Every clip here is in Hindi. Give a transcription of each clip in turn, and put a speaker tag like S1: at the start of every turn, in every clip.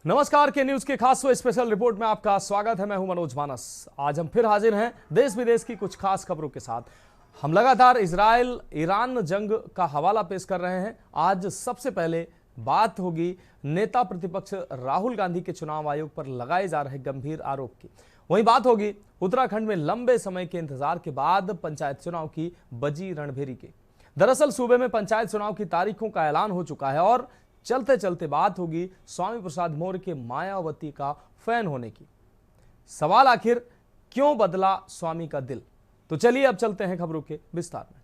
S1: नमस्कार के न्यूज के खास स्पेशल रिपोर्ट में आपका स्वागत है। मैं हूं मनोज मानस। आज हम फिर हाजिर हैं देश विदेश की कुछ खास खबरों के साथ। हम लगातार इजराइल ईरान जंग का हवाला पेश कर रहे हैं। आज सबसे पहले बात होगी नेता प्रतिपक्ष राहुल गांधी के चुनाव आयोग पर लगाए जा रहे गंभीर आरोप की। वहीं बात होगी उत्तराखंड में लंबे समय के इंतजार के बाद पंचायत चुनाव की बजी रणभेरी की। दरअसल सूबे में पंचायत चुनाव की तारीखों का ऐलान हो चुका है और चलते चलते बात होगी स्वामी प्रसाद मौर्य के मायावती का फैन होने की। सवाल आखिर क्यों बदला स्वामी का दिल? तो चलिए अब चलते हैं खबरों के विस्तार में।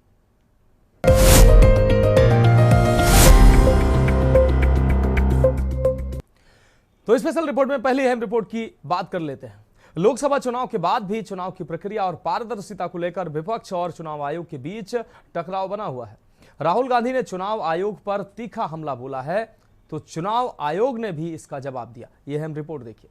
S1: तो स्पेशल रिपोर्ट में पहली अहम रिपोर्ट की बात कर लेते हैं। लोकसभा चुनाव के बाद भी चुनाव की प्रक्रिया और पारदर्शिता को लेकर विपक्ष और चुनाव आयोग के बीच टकराव बना हुआ है। राहुल गांधी ने चुनाव आयोग पर तीखा हमला बोला है, तो चुनाव आयोग ने भी इसका जवाब दिया। यह अहम रिपोर्ट देखिए।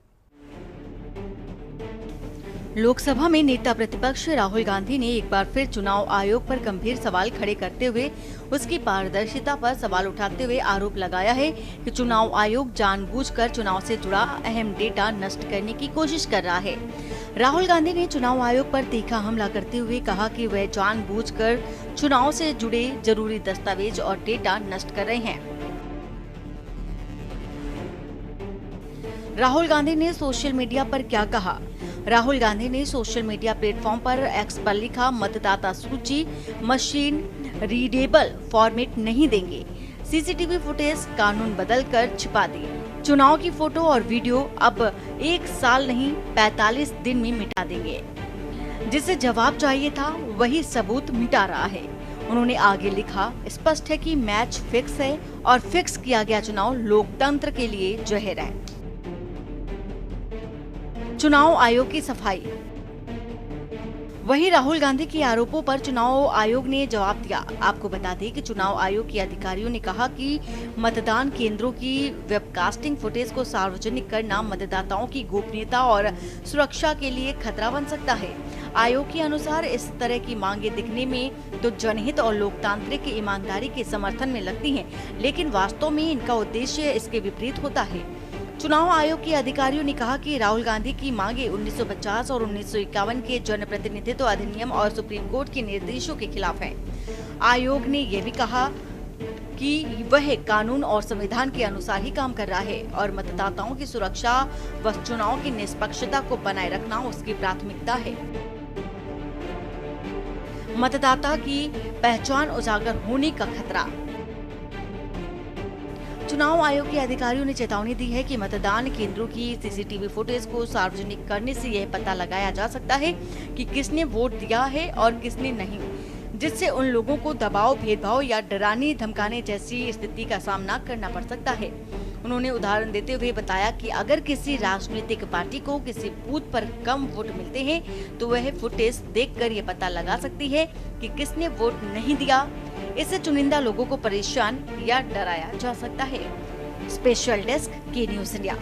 S2: लोकसभा में नेता प्रतिपक्ष राहुल गांधी ने एक बार फिर चुनाव आयोग पर गंभीर सवाल खड़े करते हुए उसकी पारदर्शिता पर सवाल उठाते हुए आरोप लगाया है कि चुनाव आयोग जानबूझकर चुनाव से जुड़ा अहम डेटा नष्ट करने की कोशिश कर रहा है। राहुल गांधी ने चुनाव आयोग पर तीखा हमला करते हुए कहा कि वह जानबूझकर चुनाव से जुड़े जरूरी दस्तावेज और डेटा नष्ट कर रहे हैं। राहुल गांधी ने सोशल मीडिया पर क्या कहा? राहुल गांधी ने सोशल मीडिया प्लेटफॉर्म पर एक्स पर लिखा, मतदाता सूची मशीन रीडेबल फॉर्मेट नहीं देंगे। सीसीटीवी फुटेज कानून बदलकर छिपा दिए। चुनाव की फोटो और वीडियो अब 1 साल नहीं 45 दिन में मिटा देंगे। जिसे जवाब चाहिए था वही सबूत मिटा रहा है। उन्होंने आगे लिखा, स्पष्ट है कि मैच फिक्स है और फिक्स किया गया चुनाव लोकतंत्र के लिए जहर है। चुनाव आयोग की सफाई। वहीं राहुल गांधी के आरोपों पर चुनाव आयोग ने जवाब दिया। आपको बता दें कि चुनाव आयोग के अधिकारियों ने कहा कि मतदान केंद्रों की वेबकास्टिंग फुटेज को सार्वजनिक करना मतदाताओं की गोपनीयता और सुरक्षा के लिए खतरा बन सकता है। आयोग के अनुसार इस तरह की मांगे दिखने में तो जनहित और लोकतांत्रिक ईमानदारी के समर्थन में लगती हैं, लेकिन वास्तव में इनका उद्देश्य इसके विपरीत होता है। चुनाव आयोग के अधिकारियों ने कहा कि राहुल गांधी की मांगे 1950 और 1951 के जनप्रतिनिधित्व अधिनियम और सुप्रीम कोर्ट के निर्देशों के खिलाफ है। आयोग ने यह भी कहा कि वह कानून और संविधान के अनुसार ही काम कर रहा है और मतदाताओं की सुरक्षा व चुनाव की निष्पक्षता को बनाए रखना उसकी प्राथमिकता है। मतदाता की पहचान उजागर होने का खतरा। चुनाव आयोग के अधिकारियों ने चेतावनी दी है कि मतदान केंद्रों की सीसीटीवी फुटेज को सार्वजनिक करने से यह पता लगाया जा सकता है कि किसने वोट दिया है और किसने नहीं, जिससे उन लोगों को दबाव, भेदभाव या डराने धमकाने जैसी स्थिति का सामना करना पड़ सकता है। उन्होंने उदाहरण देते हुए बताया कि अगर किसी राजनीतिक पार्टी को किसी बूथ पर कम वोट मिलते हैं तो वह फुटेज देखकर ये पता लगा सकती है कि किसने वोट नहीं दिया। इससे चुनिंदा लोगों को परेशान या डराया जा सकता है। स्पेशल डेस्क के न्यूज इंडिया।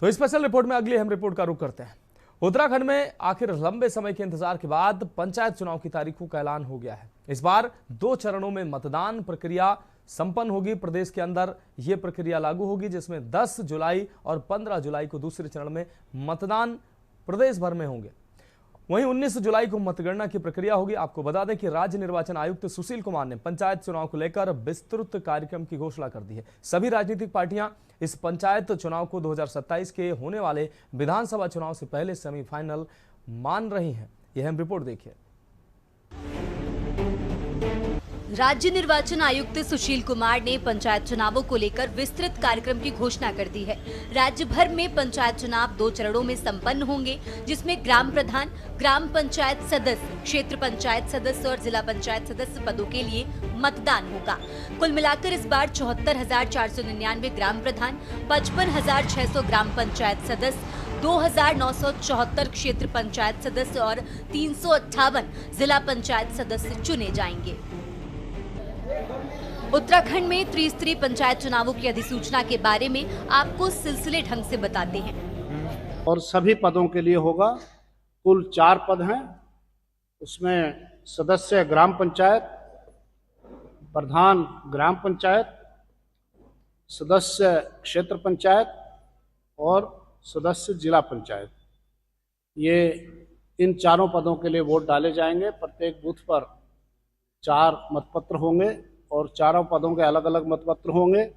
S1: तो स्पेशल रिपोर्ट में अगली अहम रिपोर्ट का रुख करते हैं। उत्तराखंड में आखिर लंबे समय के इंतजार के बाद पंचायत चुनाव की तारीखों का ऐलान हो गया है। इस बार 2 चरणों में मतदान प्रक्रिया संपन्न होगी। प्रदेश के अंदर यह प्रक्रिया लागू होगी, जिसमें 10 जुलाई और 15 जुलाई को दूसरे चरण में मतदान प्रदेश भर में होंगे। वहीं 19 जुलाई को मतगणना की प्रक्रिया होगी। आपको बता दें कि राज्य निर्वाचन आयुक्त सुशील कुमार ने पंचायत चुनाव को लेकर विस्तृत कार्यक्रम की घोषणा कर दी है। सभी राजनीतिक पार्टियां इस पंचायत चुनाव को 2027 के होने वाले विधानसभा चुनाव से पहले सेमीफाइनल मान रही हैं। यह हम रिपोर्ट देखिए।
S3: राज्य निर्वाचन आयुक्त सुशील कुमार ने पंचायत चुनावों को लेकर विस्तृत कार्यक्रम की घोषणा कर दी है। राज्य भर में पंचायत चुनाव 2 चरणों में संपन्न होंगे, जिसमें ग्राम प्रधान, ग्राम पंचायत सदस्य, क्षेत्र पंचायत सदस्य और जिला पंचायत सदस्य पदों के लिए मतदान होगा। कुल मिलाकर इस बार 74,499 ग्राम प्रधान, 55,600 ग्राम पंचायत सदस्य, 2,974 क्षेत्र पंचायत सदस्य और 358 जिला पंचायत सदस्य चुने जाएंगे। उत्तराखंड में त्रिस्तरीय पंचायत चुनावों की अधिसूचना के बारे में आपको सिलसिले ढंग से बताते हैं।
S4: और सभी पदों के लिए होगा। कुल 4 पद हैं। उसमें सदस्य ग्राम पंचायत, प्रधान ग्राम पंचायत, सदस्य क्षेत्र पंचायत और सदस्य जिला पंचायत, ये इन चारों पदों के लिए वोट डाले जाएंगे। प्रत्येक बूथ पर 4 मतपत्र होंगे और चारों पदों के अलग अलग मतपत्र होंगे।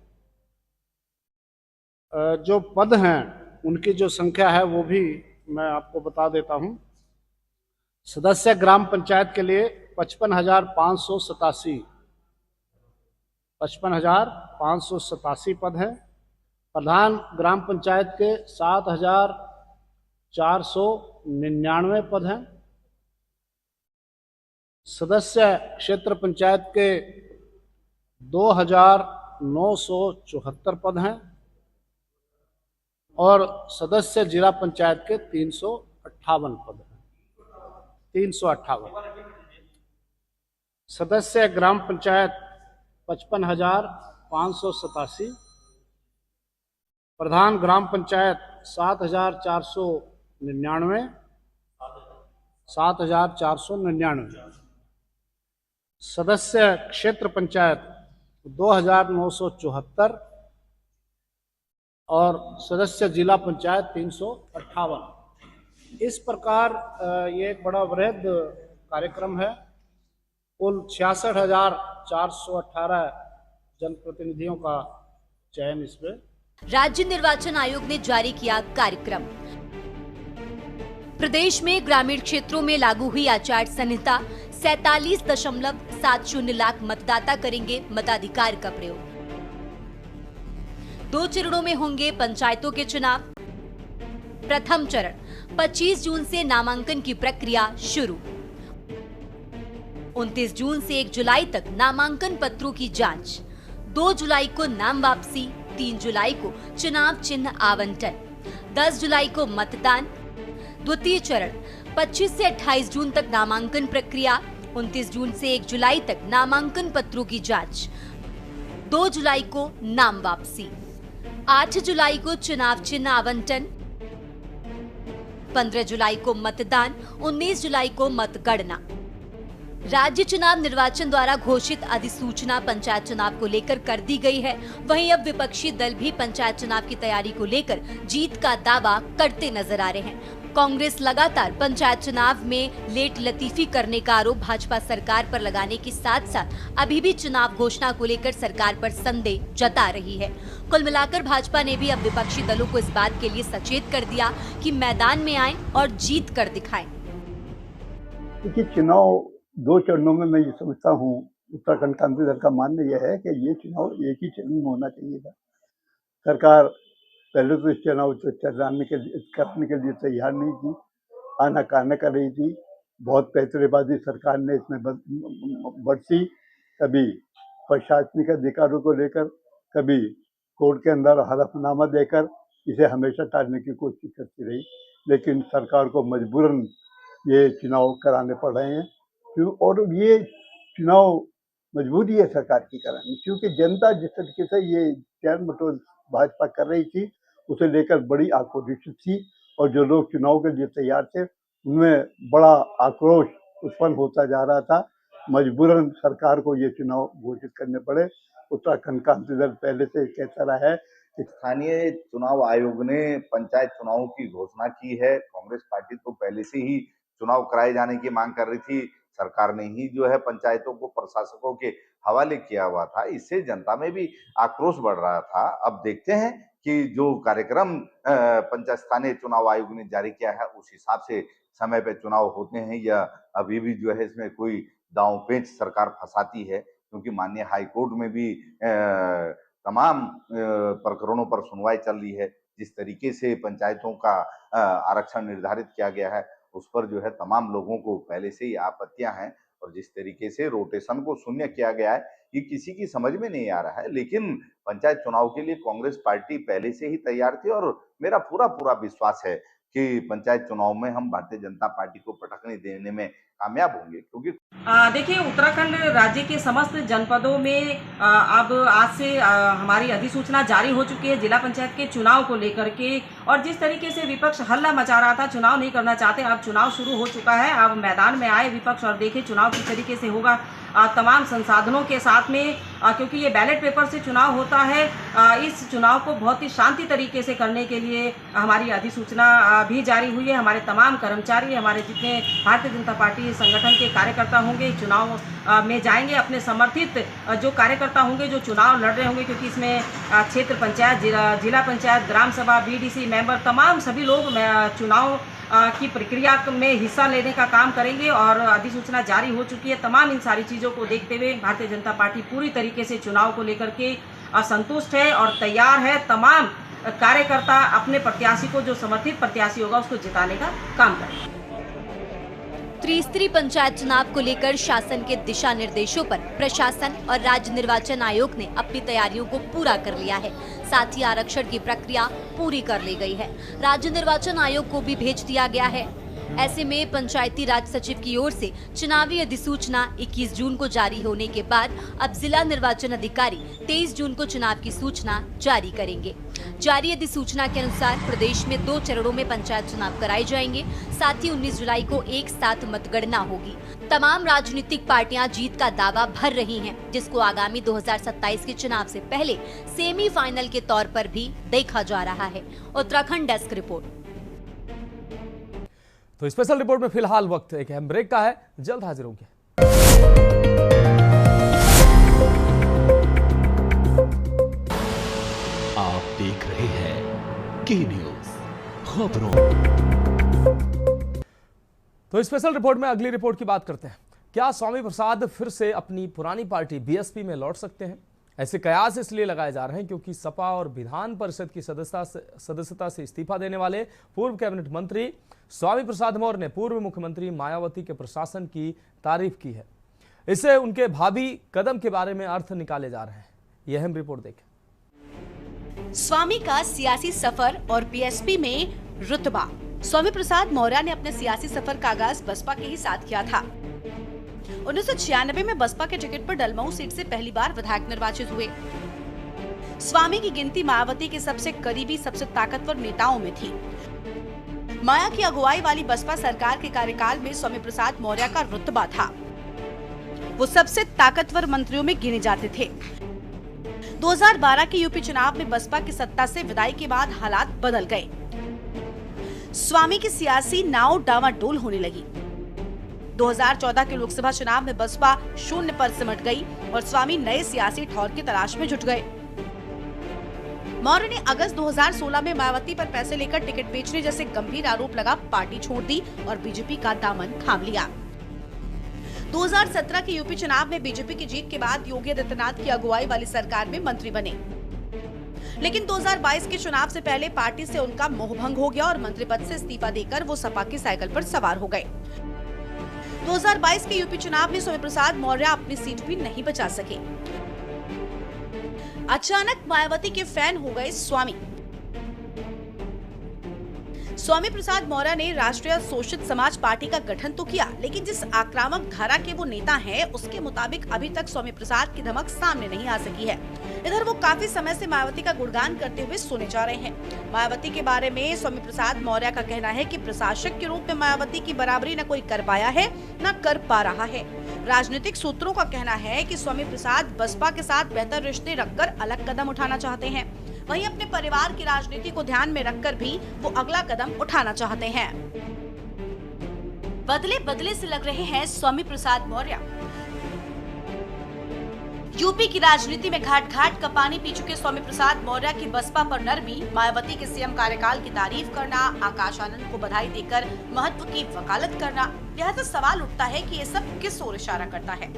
S4: जो पद हैं उनकी जो संख्या है वो भी मैं आपको बता देता हूं। सदस्य ग्राम पंचायत के लिए 55,587 पद हैं। प्रधान ग्राम पंचायत के 7,499 पद हैं। सदस्य क्षेत्र पंचायत के 2,974 पद हैं और सदस्य जिला पंचायत के 358 पद हैं। 358। सदस्य ग्राम पंचायत 55,587, प्रधान ग्राम पंचायत 7,499, सदस्य क्षेत्र पंचायत 2,974 और सदस्य जिला पंचायत 358। इस प्रकार ये एक बड़ा वृहद कार्यक्रम है। कुल 66,418 जनप्रतिनिधियों का चयन इसमें।
S3: राज्य निर्वाचन आयोग ने जारी किया कार्यक्रम। प्रदेश में ग्रामीण क्षेत्रों में लागू हुई आचार संहिता। 47.70 लाख मतदाता करेंगे मताधिकार का प्रयोग। 2 चरणों में होंगे पंचायतों के चुनाव। प्रथम चरण 25 जून से नामांकन की प्रक्रिया शुरू। 29 जून से 1 जुलाई तक नामांकन पत्रों की जांच। 2 जुलाई को नाम वापसी। 3 जुलाई को चुनाव चिन्ह आवंटन। 10 जुलाई को मतदान। द्वितीय चरण 25 से 28 जून तक नामांकन प्रक्रिया। 29 जून से 1 जुलाई तक नामांकन पत्रों की जांच। 2 जुलाई को नाम वापसी। 8 जुलाई को चुनाव चिन्ह आवंटन। 15 जुलाई को मतदान। 19 जुलाई को मतगणना। राज्य चुनाव निर्वाचन द्वारा घोषित अधिसूचना पंचायत चुनाव को लेकर कर दी गई है। वहीं अब विपक्षी दल भी पंचायत चुनाव की तैयारी को लेकर जीत का दावा करते नजर आ रहे हैं। कांग्रेस लगातार पंचायत चुनाव में लेट लतीफी करने का आरोप भाजपा सरकार पर लगाने के साथ साथ अभी भी चुनाव घोषणा को लेकर सरकार पर संदेह जता रही है। कुल मिलाकर भाजपा ने भी अब विपक्षी दलों को इस बात के लिए सचेत कर दिया कि मैदान में आएं और जीत कर दिखाएं।
S5: देखिए, चुनाव 2 चरणों में मैं ये समझता हूँ। उत्तराखंड क्रांति दल का मानना यह है कि ये चुनाव एक ही चरण में होना चाहिए था। सरकार पहले तो इस चुनाव को करने के लिए तैयार नहीं थी, आनाकानी कर रही थी। बहुत पैतरेबाजी सरकार ने इसमें बरती। कभी प्रशासनिक अधिकारों को लेकर, कभी कोर्ट के अंदर हलफनामा देकर इसे हमेशा टालने की कोशिश करती रही। लेकिन सरकार को मजबूरन ये चुनाव कराने पड़ रहे हैं। और ये चुनाव मजबूरी है सरकार की करानी, क्योंकि जनता जिस तरीके से ये टैल मटोल भाजपा कर रही थी उसे लेकर बड़ी आक्रोशित थी। और जो लोग चुनाव के लिए तैयार थे उनमें बड़ा आक्रोश उत्पन्न होता जा रहा था। मजबूरन सरकार को ये चुनाव घोषित करने पड़े। उत्तराखंड क्रांति दल पहले से कहता रहा है कि
S6: स्थानीय चुनाव आयोग ने पंचायत चुनावों की घोषणा की है। कांग्रेस पार्टी तो पहले से ही चुनाव कराए जाने की मांग कर रही थी। सरकार ने ही जो है पंचायतों को प्रशासकों के हवाले किया हुआ था। इससे जनता में भी आक्रोश बढ़ रहा था। अब देखते हैं कि जो कार्यक्रम पंचायत स्थानीय चुनाव आयोग ने जारी किया है उस हिसाब से समय पे चुनाव होते हैं या अभी भी जो है इसमें कोई दांव पेंच सरकार फंसाती है। क्योंकि माननीय हाई कोर्ट में भी तमाम प्रकरणों पर सुनवाई चल रही है। जिस तरीके से पंचायतों का आरक्षण निर्धारित किया गया है उस पर जो है तमाम लोगों को पहले से ही आपत्तियां हैं। और जिस तरीके से रोटेशन को शून्य किया गया है ये किसी की समझ में नहीं आ रहा है। लेकिन पंचायत चुनाव के लिए कांग्रेस पार्टी पहले से ही तैयार थी और मेरा पूरा विश्वास है कि पंचायत चुनाव में हम भारतीय जनता पार्टी को पटकनी देने में कामयाब होंगे। क्योंकि
S7: देखिए, उत्तराखंड राज्य के समस्त जनपदों में अब आज से हमारी अधिसूचना जारी हो चुकी है जिला पंचायत के चुनाव को लेकर के। और जिस तरीके से विपक्ष हल्ला मचा रहा था, चुनाव नहीं करना चाहते, अब चुनाव शुरू हो चुका है। अब मैदान में आए विपक्ष और देखे चुनाव किस तरीके से होगा। तमाम संसाधनों के साथ में, क्योंकि ये बैलेट पेपर से चुनाव होता है, इस चुनाव को बहुत ही शांति तरीके से करने के लिए हमारी अधिसूचना भी जारी हुई है। हमारे तमाम कर्मचारी, हमारे जितने भारतीय जनता पार्टी संगठन के कार्यकर्ता होंगे चुनाव में जाएंगे, अपने समर्थित जो कार्यकर्ता होंगे जो चुनाव लड़ रहे होंगे, क्योंकि इसमें क्षेत्र पंचायत, जिला पंचायत, ग्राम सभा, बीडीसी मेंबर, तमाम सभी लोग चुनाव की प्रक्रिया में हिस्सा लेने का काम करेंगे और अधिसूचना जारी हो चुकी है। तमाम इन सारी चीज़ों को देखते हुए भारतीय जनता पार्टी पूरी तरीके से चुनाव को लेकर के संतुष्ट है और तैयार है। तमाम कार्यकर्ता अपने प्रत्याशी को, जो समर्थित प्रत्याशी होगा, उसको जिताने का काम करेंगे।
S3: त्रिस्तरीय पंचायत चुनाव को लेकर शासन के दिशा निर्देशों पर प्रशासन और राज्य निर्वाचन आयोग ने अपनी तैयारियों को पूरा कर लिया है। साथ ही आरक्षण की प्रक्रिया पूरी कर ली गई है। राज्य निर्वाचन आयोग को भी भेज दिया गया है। ऐसे में पंचायती राज सचिव की ओर से चुनावी अधिसूचना 21 जून को जारी होने के बाद अब जिला निर्वाचन अधिकारी 23 जून को चुनाव की सूचना जारी करेंगे। जारी अधिसूचना के अनुसार प्रदेश में 2 चरणों में पंचायत चुनाव कराए जाएंगे। साथ ही 19 जुलाई को एक साथ मतगणना होगी। तमाम राजनीतिक पार्टियां जीत का दावा भर रही हैं, जिसको आगामी 2027 के चुनाव से पहले सेमीफाइनल के तौर पर भी देखा जा रहा है। Uttarakhand desk report.
S1: तो स्पेशल रिपोर्ट में फिलहाल वक्त एक अहम ब्रेक का है, जल्द हाजिर होंगे।
S8: आप देख रहे हैं के न्यूज खबरों।
S1: तो स्पेशल रिपोर्ट में अगली रिपोर्ट की बात करते हैं। क्या स्वामी प्रसाद फिर से अपनी पुरानी पार्टी बीएसपी में लौट सकते हैं? ऐसे कयास इसलिए लगाए जा रहे हैं क्योंकि सपा और विधान परिषद की सदस्यता से इस्तीफा देने वाले पूर्व कैबिनेट मंत्री स्वामी प्रसाद मौर्य ने पूर्व मुख्यमंत्री मायावती के प्रशासन की तारीफ की है। इससे उनके भावी कदम के बारे में अर्थ निकाले जा रहे हैं। यह अहम रिपोर्ट देखें।
S9: स्वामी का सियासी सफर और बीएसपी में रुतबा। स्वामी प्रसाद मौर्य ने अपने सियासी सफर का आगाज बसपा के ही साथ किया था। 1996 में बसपा के टिकट पर डलमऊ सीट से पहली बार विधायक निर्वाचित हुए। स्वामी की गिनती मायावती के सबसे करीबी, सबसे ताकतवर नेताओं में थी। माया की अगुवाई वाली बसपा सरकार के कार्यकाल में स्वामी प्रसाद मौर्य का रुतबा था। वो सबसे ताकतवर मंत्रियों में गिने जाते थे। 2012 के यूपी चुनाव में बसपा की सत्ता से विदाई के बाद हालात बदल गए। स्वामी की सियासी नाव डावाडोल होने लगी। 2014 के लोकसभा चुनाव में बसपा शून्य पर सिमट गई और स्वामी नए सियासी ठौर की तलाश में जुट गए। मौर्य ने अगस्त 2016 में मायावती पर पैसे लेकर टिकट बेचने जैसे गंभीर आरोप लगा पार्टी छोड़ दी और बीजेपी का दामन थाम लिया। 2017 के यूपी चुनाव में बीजेपी की जीत के बाद योगी आदित्यनाथ की अगुवाई वाली सरकार में मंत्री बने, लेकिन 2022 के चुनाव से पहले पार्टी से उनका मोहभंग हो गया और मंत्री पद से इस्तीफा देकर वो सपा की साइकिल पर सवार हो गए। 2022 के यूपी चुनाव में स्वामी प्रसाद मौर्य अपनी सीट भी नहीं बचा सके। अचानक मायावती के फैन हो गए स्वामी। स्वामी प्रसाद मौर्य ने राष्ट्रीय शोषित समाज पार्टी का गठन तो किया, लेकिन जिस आक्रामक धारा के वो नेता हैं, उसके मुताबिक अभी तक स्वामी प्रसाद की धमक सामने नहीं आ सकी है। इधर वो काफी समय से मायावती का गुणगान करते हुए सुने जा रहे हैं। मायावती के बारे में स्वामी प्रसाद मौर्य का कहना है कि प्रशासक के रूप में मायावती की बराबरी न कोई कर पाया है, न कर पा रहा है। राजनीतिक सूत्रों का कहना है कि स्वामी प्रसाद बसपा के साथ बेहतर रिश्ते रखकर अलग कदम उठाना चाहते हैं। वहीं अपने परिवार की राजनीति को ध्यान में रखकर भी वो अगला कदम उठाना चाहते हैं। बदले बदले से लग रहे हैं स्वामी प्रसाद मौर्य। यूपी की राजनीति में घाट घाट का पानी पी चुके स्वामी प्रसाद मौर्य की बसपा पर नरमी, मायावती के सीएम कार्यकाल की तारीफ करना, आकाश आनंद को बधाई देकर महत्व की वकालत करना, लिहाजा सवाल उठता है कि ये सब किस ओर इशारा करता है।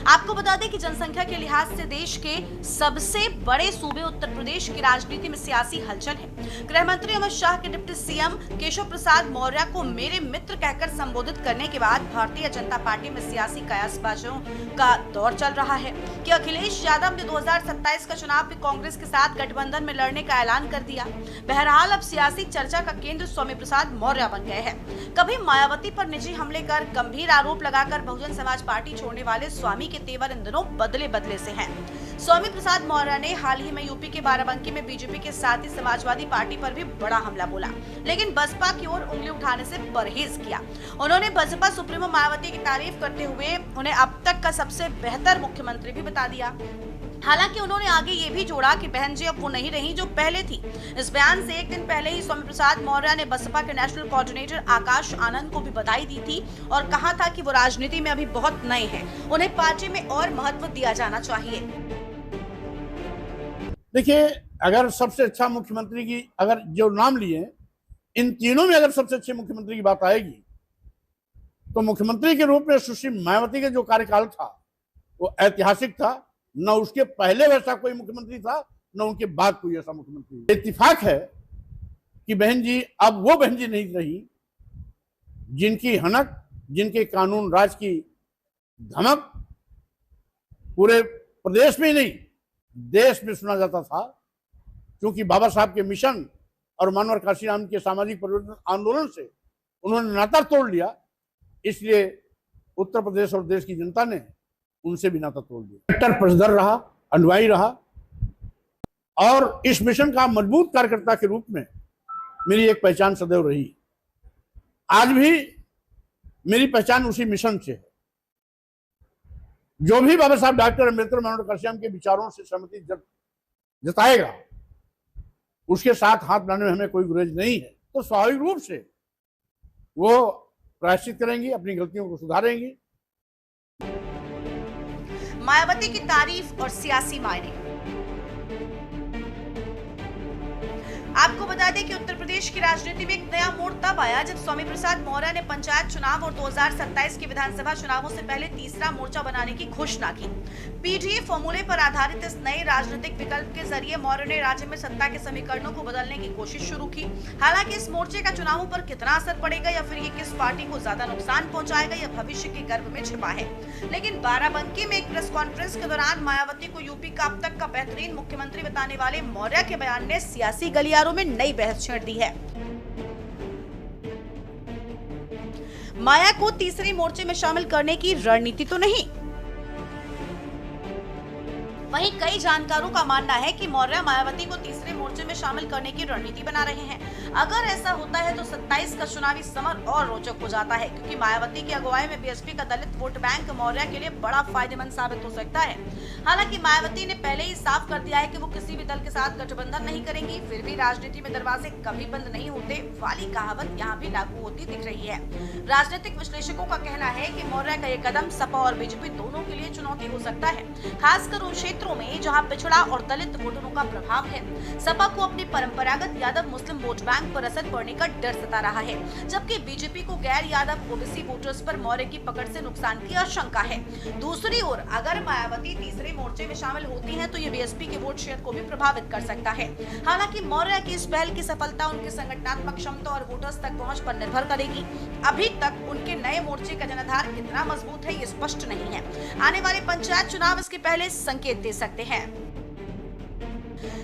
S9: आपको बता दें कि जनसंख्या के लिहाज से देश के सबसे बड़े सूबे उत्तर प्रदेश की राजनीति में सियासी हलचल है। गृह मंत्री अमित शाह के डिप्टी सीएम केशव प्रसाद मौर्य को मेरे मित्र कहकर संबोधित करने के बाद भारतीय जनता पार्टी में सियासी कयासबाजों का दौर चल रहा है कि अखिलेश यादव ने 2027 का चुनाव भी कांग्रेस के साथ गठबंधन में लड़ने का ऐलान कर दिया। बहरहाल अब सियासी चर्चा का केंद्र स्वामी प्रसाद मौर्य बन गए हैं। कभी मायावती पर निजी हमले लेकर गंभीर आरोप लगाकर बहुजन समाज पार्टी छोड़ने वाले स्वामी के तेवर इन दिनों बदले से हैं। स्वामी प्रसाद मौर्य ने हाल ही में यूपी के बाराबंकी में बीजेपी के साथ ही समाजवादी पार्टी पर भी बड़ा हमला बोला, लेकिन बसपा की ओर उंगली उठाने से परहेज किया। उन्होंने बसपा सुप्रीमो मायावती की तारीफ करते हुए उन्हें अब तक का सबसे बेहतर मुख्यमंत्री भी बता दिया। हालांकि उन्होंने आगे ये भी जोड़ा कि बहन जी अब वो नहीं रही जो पहले थी। इस बयान से एक दिन पहले ही स्वामी प्रसाद मौर्य ने बसपा के नेशनल कोऑर्डिनेटर आकाश आनंद को भी बधाई दी थी और कहा था कि वो राजनीति में अभी बहुत नए हैं, उन्हें पार्टी में और महत्व दिया जाना चाहिए।
S10: देखिए, अगर सबसे अच्छा मुख्यमंत्री की अगर जो नाम लिए इन तीनों में अगर सबसे अच्छे मुख्यमंत्री की बात आएगी तो मुख्यमंत्री के रूप में सुश्री मायावती का जो कार्यकाल था वो ऐतिहासिक था। न उसके पहले वैसा कोई मुख्यमंत्री था, न उनके बाद कोई ऐसा मुख्यमंत्री। इत्तेफाक है कि बहन जी अब वो बहन जी नहीं रही जिनकी हनक, जिनके कानून राज की धमक पूरे प्रदेश में ही नहीं देश में सुना जाता था। क्योंकि बाबा साहब के मिशन और मानवर काशीराम के सामाजिक परिवर्तन आंदोलन से उन्होंने नाता तोड़ लिया, इसलिए उत्तर प्रदेश और देश की जनता ने उनसे भी नाता तोड़ दिया। कट्टर पक्षधर रहा, अनुयायी रहा और इस मिशन का मजबूत कार्यकर्ता के रूप में मेरी एक पहचान सदैव रही। आज भी मेरी पहचान उसी मिशन से है। जो भी बाबा साहब डॉक्टर अम्बेडकर मानव काशीराम के विचारों से सहमति जताएगा उसके साथ हाथ मिलाने में हमें कोई गुरेज नहीं है। तो स्वाभाविक रूप से वो प्रायश्चित करेंगी, अपनी गलतियों को सुधारेंगी।
S9: मायावती की तारीफ और सियासी मायने। आपको बता दें कि उत्तर प्रदेश की राजनीति में एक नया मोड़ तब आया जब स्वामी प्रसाद मौर्य ने पंचायत चुनाव और 2027 के विधानसभा चुनावों से पहले तीसरा मोर्चा बनाने की घोषणा की। पीडीए फॉर्मूले पर आधारित इस नए राजनीतिक विकल्प के जरिए मौर्य ने राज्य में सत्ता के समीकरणों को बदलने की कोशिश शुरू की। हालांकि इस मोर्चे का चुनावों पर कितना असर पड़ेगा या फिर ये किस पार्टी को ज्यादा नुकसान पहुंचाएगा यह भविष्य के गर्भ में छिपा है। लेकिन बाराबंकी में एक प्रेस कॉन्फ्रेंस के दौरान मायावती को यूपी का अब तक का बेहतरीन मुख्यमंत्री बताने वाले मौर्य के बयान ने सियासी गलियारों में नई बहस छेड़ दी है। माया को तीसरे मोर्चे में शामिल करने की रणनीति तो नहीं। वहीं कई जानकारों का मानना है कि मौर्य मायावती को तीसरे मोर्चे में शामिल करने की रणनीति बना रहे हैं। अगर ऐसा होता है तो 27 का चुनावी समर और रोचक हो जाता है, क्योंकि मायावती की अगुवाई में बीएसपी का दलित वोट बैंक मौर्य के लिए बड़ा फायदेमंद साबित हो सकता है। हालांकि मायावती ने पहले ही साफ कर दिया है कि वो किसी भी दल के साथ गठबंधन नहीं करेंगी। फिर भी राजनीति में दरवाजे कभी बंद नहीं होते वाली कहावत यहाँ भी लागू होती दिख रही है। राजनीतिक विश्लेषकों का कहना है कि मौर्य का ये कदम सपा और बीजेपी दोनों के लिए चुनौती हो सकता है, खासकर उन क्षेत्रों में जहां पिछड़ा और दलित वोटरों का प्रभाव है। सपा को अपनी परंपरागत यादव मुस्लिम वोट बैंक पर असर पड़ने का डर सता रहा है, जबकि बीजेपी को गैर यादव ओबीसी वोटर्स पर मौर्य की पकड़ से नुकसान की आशंका है। दूसरी ओर अगर मायावती तीसरे मोर्चे में शामिल होती हैं तो ये बीएसपी के वोट शेयर को भी प्रभावित कर सकता है। हालांकि मौर्य की इस पहल की सफलता उनकी संगठनात्मक क्षमता और वोटर्स तक पहुंच पर निर्भर करेगी। अभी तक उनके नए मोर्चे का जनाधार कितना मजबूत है ये स्पष्ट नहीं है। आने वाले पंचायत चुनाव इसके पहले संकेत दे सकते हैं।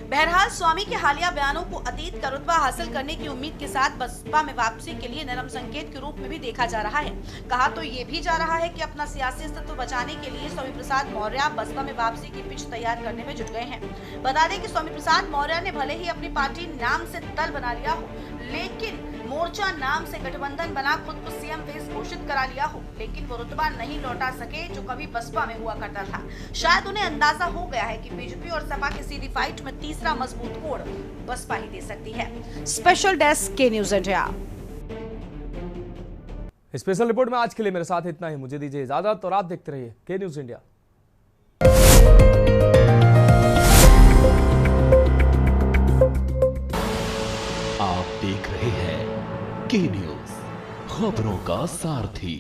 S9: बहरहाल स्वामी के हालिया बयानों को अतीत का रुतबा हासिल करने की उम्मीद के साथ बसपा में वापसी के लिए नरम संकेत के रूप में भी देखा जा रहा है। कहा तो ये भी जा रहा है कि अपना सियासी अस्तित्व बचाने के लिए स्वामी प्रसाद मौर्य बसपा में वापसी की पिच तैयार करने में जुट गए हैं। बता दें कि स्वामी प्रसाद मौर्य ने भले ही अपनी पार्टी नाम से दल बना लिया हो, लेकिन मोर्चा नाम से गठबंधन बना खुद को सीएम फेस घोषित करा लिया हो, लेकिन वो रुतबा नहीं लौटा सके जो कभी बसपा में हुआ करता था। शायद उन्हें अंदाजा हो गया है कि बीजेपी और सपा की सीधी फाइट में तीसरा मजबूत कोण बसपा ही दे सकती है। स्पेशल डेस्क के न्यूज इंडिया।
S1: स्पेशल रिपोर्ट में आज के लिए मेरे साथ इतना ही। मुझे दीजिए इजाजत और आप देखते रहिए के न्यूज इंडिया।
S8: आप देख रहे हैं के न्यूज, खबरों का सारथी।